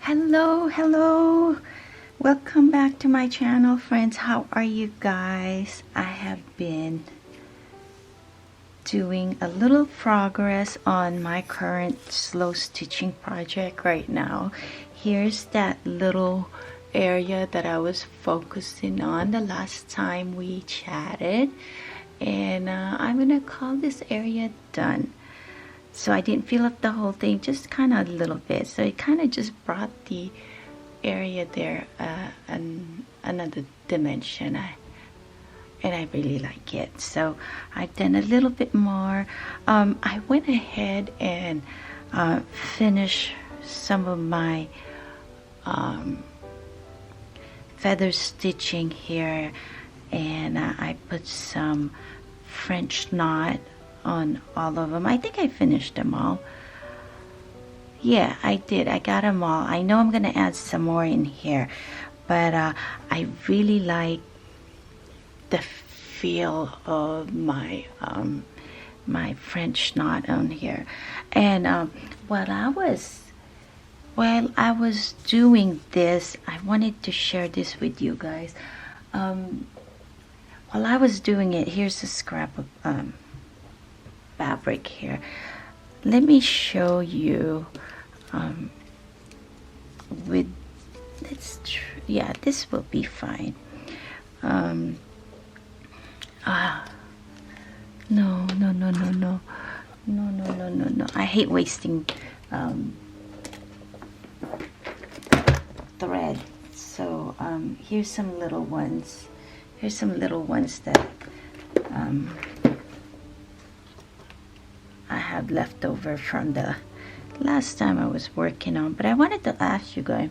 Hello. Welcome back to my channel, friends. How are you guys? I have been doing a little progress on my current slow stitching project right now. Here's that little area that I was focusing on the last time we chatted, and I'm gonna call this area done. So I didn't fill up the whole thing, just kind of a little bit. So it kind of just brought the area there another dimension. And I really like it. So I've done a little bit more. I went ahead and finished some of my feather stitching here, and I put some French knot on all of them. I think I finished them all. Yeah, I did. I got them all. I know I'm gonna add some more in here, but I really like the feel of my my French knot on here. And while I was doing this, I wanted to share this with you guys. While I was doing it, here's a scrap of fabric here. Let me show you with yeah, this will be fine. No. I hate wasting thread. So here's some little ones. Here's some little ones that I have left over from the last time I was working on. But I wanted to ask you guys,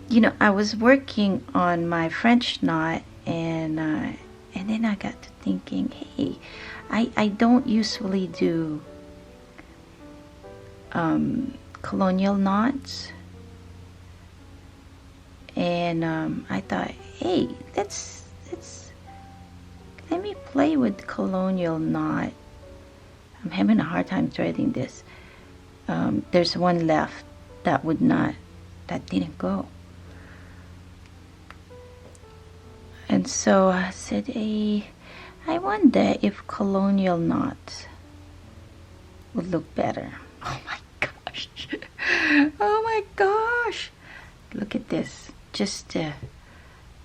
you know, I was working on my French knot, and then I got to thinking, hey, I don't usually do colonial knots, and I thought, hey, let me play with colonial knot. I'm having a hard time threading this. There's one left that didn't go. And so I said, hey, I wonder if colonial knots would look better. Oh my gosh. Oh my gosh. Look at this. Just the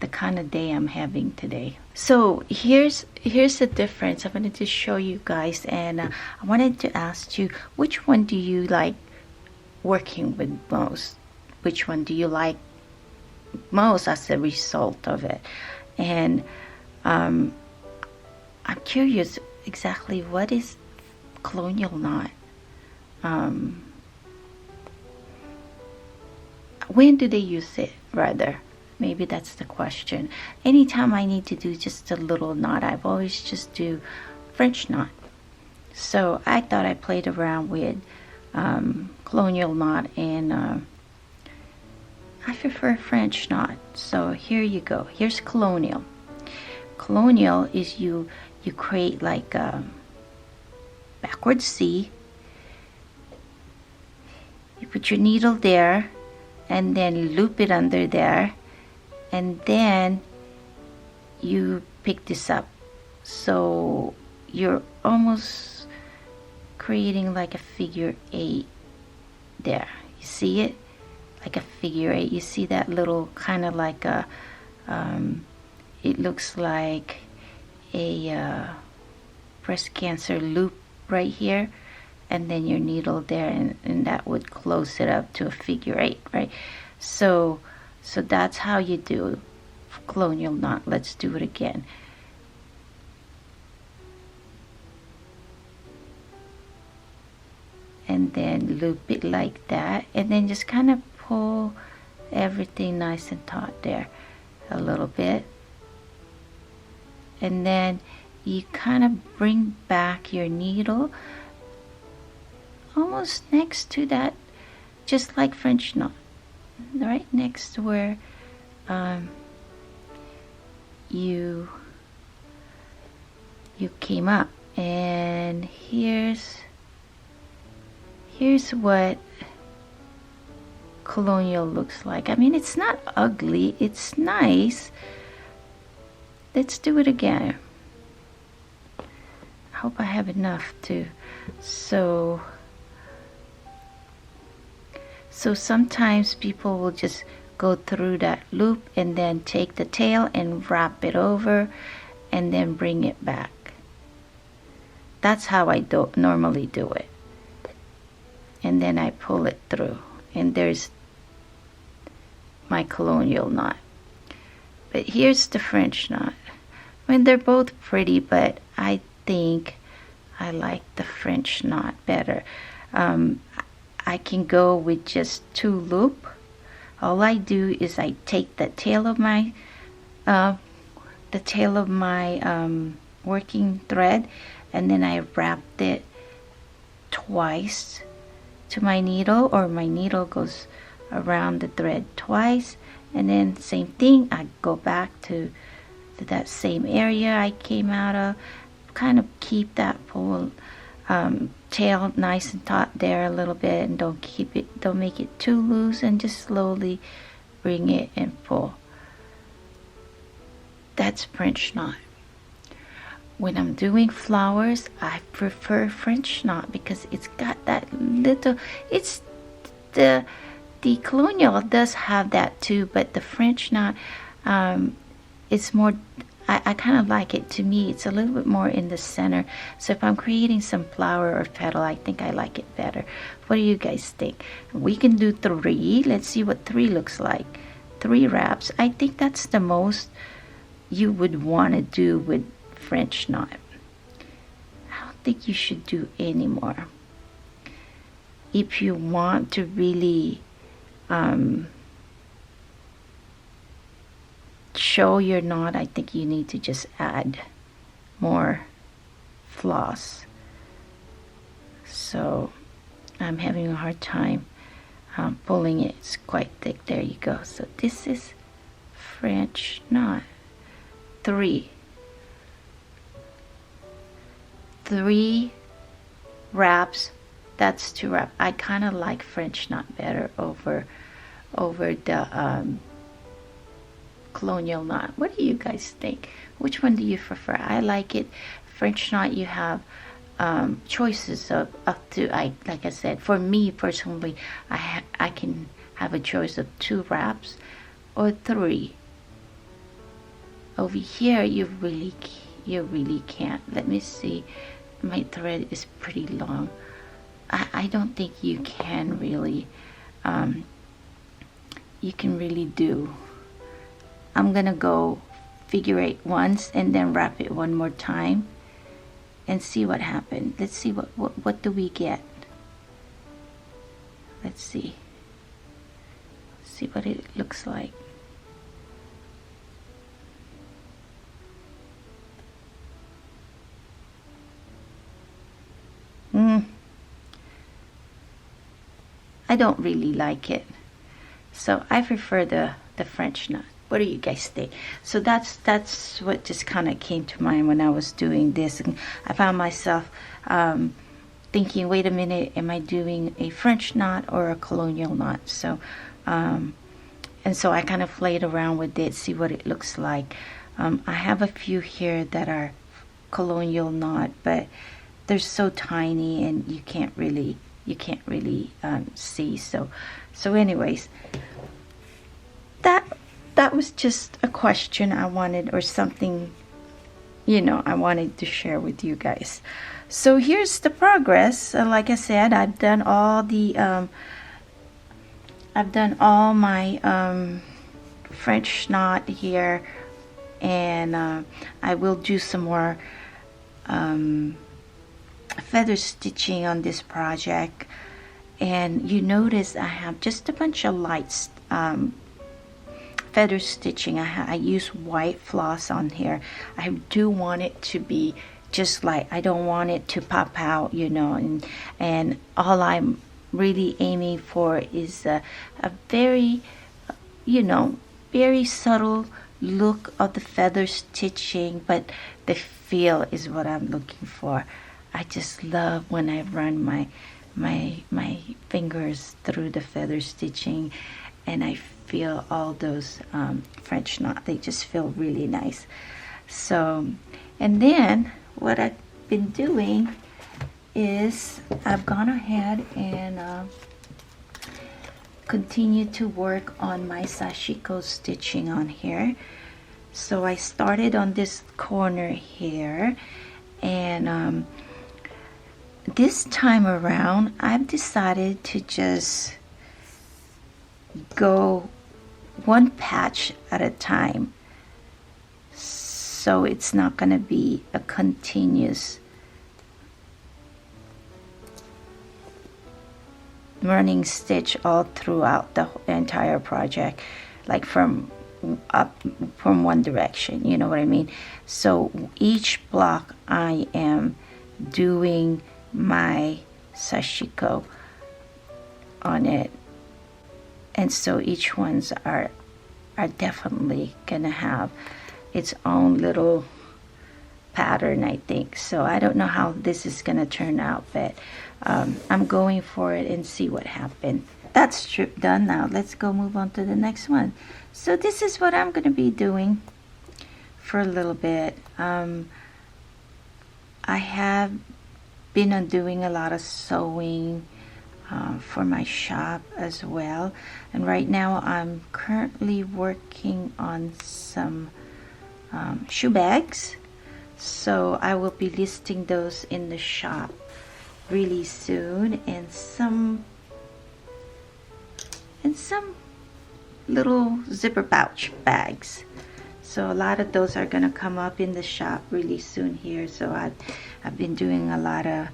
kind of day I'm having today. So here's the difference. I wanted to show you guys, and I wanted to ask you, which one do you like working with most? Which one do you like most as a result of it? And I'm curious exactly what is colonial knot. When do they use it, rather? Maybe that's the question. Anytime I need to do just a little knot, I've always just do French knot. So I thought I played around with colonial knot, and I prefer French knot. So here you go. Here's colonial. Colonial is you create like a backward C. You put your needle there, and then loop it under there, and then you pick this up. So you're almost creating like a figure 8 there. You see it? Like a figure 8. You see that little kind of like a it looks like a breast cancer loop right here, and then your needle there, and that would close it up to a figure 8, right? So that's how you do colonial knot. Let's do it again. And then loop it like that, and then just kind of pull everything nice and taut there a little bit, and then you kind of bring back your needle almost next to that, just like French knot, right next to where you came up. And here's what colonial looks like. I mean, it's not ugly, it's nice. Let's do it again. I hope I have enough to. So sometimes people will just go through that loop and then take the tail and wrap it over and then bring it back. That's how I normally do it. And then I pull it through, and there's my colonial knot. But here's the French knot. I mean, they're both pretty, but I think I like the French knot better. I can go with just 2 loop. All I do is I take the tail of my working thread, and then I wrapped it twice to my needle, or my needle goes around the thread twice, and then same thing, I go back to that same area I came out of, kind of keep that tail nice and taut there a little bit, and don't make it too loose, and just slowly bring it and pull. That's French knot. When I'm doing flowers, I prefer French knot because it's got that little, it's the colonial does have that too, but the French knot, it's more, I kind of like it. To me, it's a little bit more in the center. So if I'm creating some flower or petal, I think I like it better. What do you guys think? We can do 3. Let's see what 3 looks like. 3 wraps. I think that's the most you would want to do with French knot. I don't think you should do any more. If you want to really show your knot, I think you need to just add more floss. So I'm having a hard time pulling it. It's quite thick. There you go. So this is French knot. 3 wraps. That's 2 wraps. I kind of like French knot better over the colonial knot. What do you guys think? Which one do you prefer? I like it. French knot, you have choices of up to, like I said, for me personally, I can have a choice of 2 wraps or 3. Over here, you really can't. Let me see. My thread is pretty long. I don't think you can really do. I'm gonna go figure 8 once and then wrap it one more time and see what happened. Let's see what do we get. Let's see what it looks like. I don't really like it, so I prefer the French knot. What do you guys think? So that's what just kind of came to mind when I was doing this, and I found myself thinking, wait a minute, am I doing a French knot or a colonial knot? So and so I kind of played around with it, see what it looks like. I have a few here that are colonial knot, but they're so tiny and you can't really see. So anyways, that was just a question I wanted, or something, I wanted to share with you guys. So here's the progress. Like I said, I've done all my French knot here, and I will do some more feather stitching on this project. And you notice I have just a bunch of light feather stitching. I use white floss on here. I do want it to be just light. I don't want it to pop out, and all I'm really aiming for is a very, very subtle look of the feather stitching, but the feel is what I'm looking for. I just love when I run my my fingers through the feather stitching, and I feel all those French knot. They just feel really nice. So, and then what I've been doing is I've gone ahead and continue to work on my sashiko stitching on here. So I started on this corner here, and this time around I've decided to just go one patch at a time, so it's not going to be a continuous running stitch all throughout the entire project, like from one direction, you know what I mean? So each block I am doing my sashiko on it, and so each ones are definitely gonna have its own little pattern, I think. So I don't know how this is gonna turn out, but I'm going for it and see what happens. That strip done. Now let's go move on to the next one. So this is what I'm gonna be doing for a little bit. I have been doing a lot of sewing for my shop as well, and right now I'm currently working on some shoe bags, so I will be listing those in the shop really soon, and some little zipper pouch bags. So a lot of those are gonna come up in the shop really soon here. So I've been doing a lot of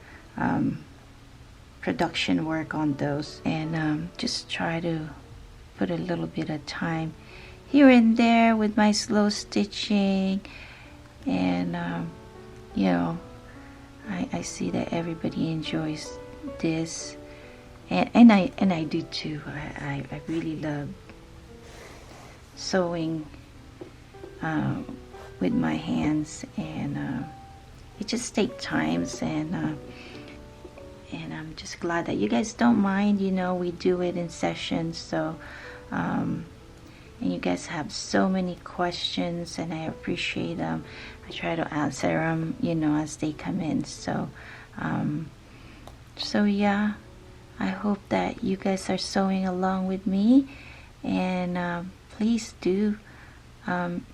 production work on those, and just try to put a little bit of time here and there with my slow stitching, and you know, I see that everybody enjoys this, and I do too. I really love sewing with my hands, and it just takes times, and I'm just glad that you guys don't mind. You know, we do it in sessions, so and you guys have so many questions, and I appreciate them. I try to answer them, you know, as they come in. So so yeah, I hope that you guys are sewing along with me, and please do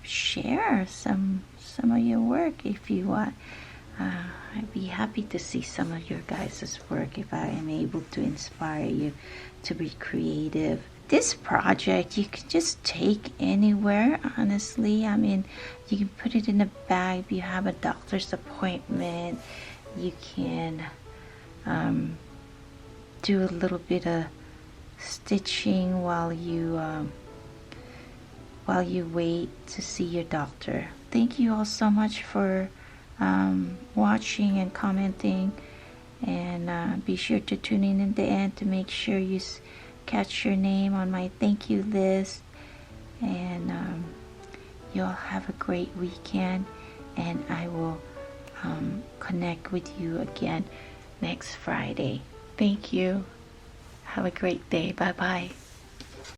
share some of your work if you want. I'd be happy to see some of your guys' work if I am able to inspire you to be creative. This project you can just take anywhere, honestly. I mean, you can put it in a bag if you have a doctor's appointment. You can do a little bit of stitching while you wait to see your doctor. Thank you all so much for watching and commenting, and be sure to tune in the end to make sure you catch your name on my thank you list, and you'll have a great weekend, and I will connect with you again next Friday. Thank you. Have a great day. Bye bye.